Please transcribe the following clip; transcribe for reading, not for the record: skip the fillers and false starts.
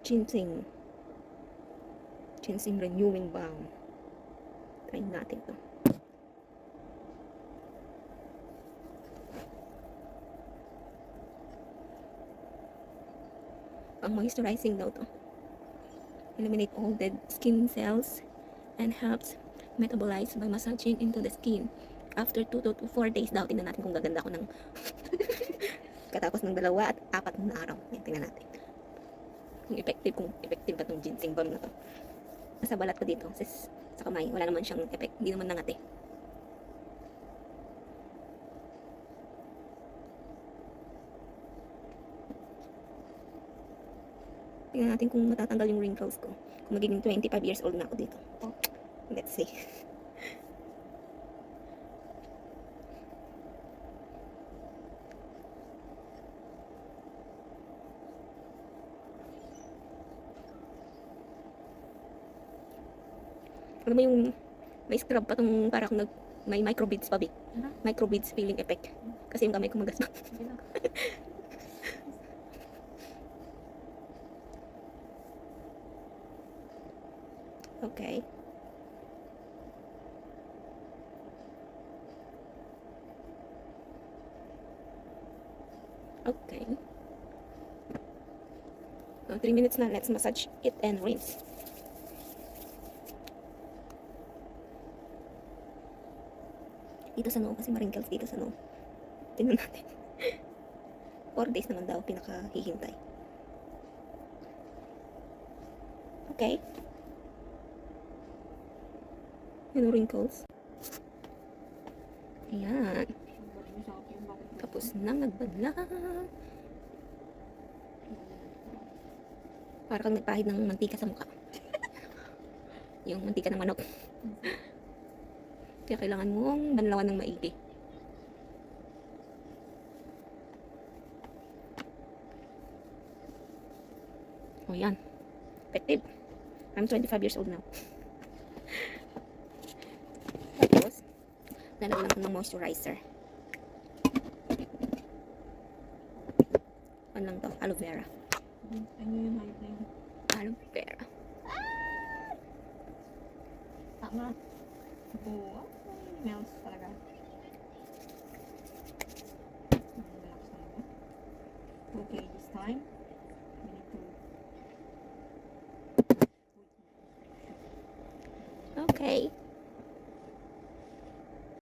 ginseng. Ginseng renewing balm. Try natin to. Pang moisturizing daw to. Eliminate all dead skin cells and helps metabolize by massaging into the skin. After 2 to 4 days daw, tingnan natin kung gaganda ko ng katapos ng 2 at 4 na araw. Yan, tingnan natin. Kung effective ba itong ginseng balm na to. Nasa balat ko dito, sa kamay, wala naman siyang effect, hindi naman nangati. Tingnan natin kung matatanggal yung wrinkles ko. Kung magiging 25 years old na ako dito. Let's see. Alam mo yung may scrub pa tong para kung may microbeads pa, microbeads feeling effect. Kasi yung kamay ko magasma. Okay. Okay. 3 minutes na. Let's massage it and rinse. Dito sa noo kasi ma-wrinkles dito sa noo. Tingnan natin. 4 days naman daw pinakahihintay. Okay. Yan wrinkles. Ayan. Tapos nang nagbadla. Para kang nagpahid ng mantika sa mukha. Yung mantika ng manok. Kaya kailangan mong banlawan ng maigi. O yan. Effective. I'm 25 years old now. Tapos, lalagyan ko ng moisturizer. Ano lang to? Aloe vera. Aloe vera. Tama. Oo. Nails talaga. Relax na mo. Okay, this time.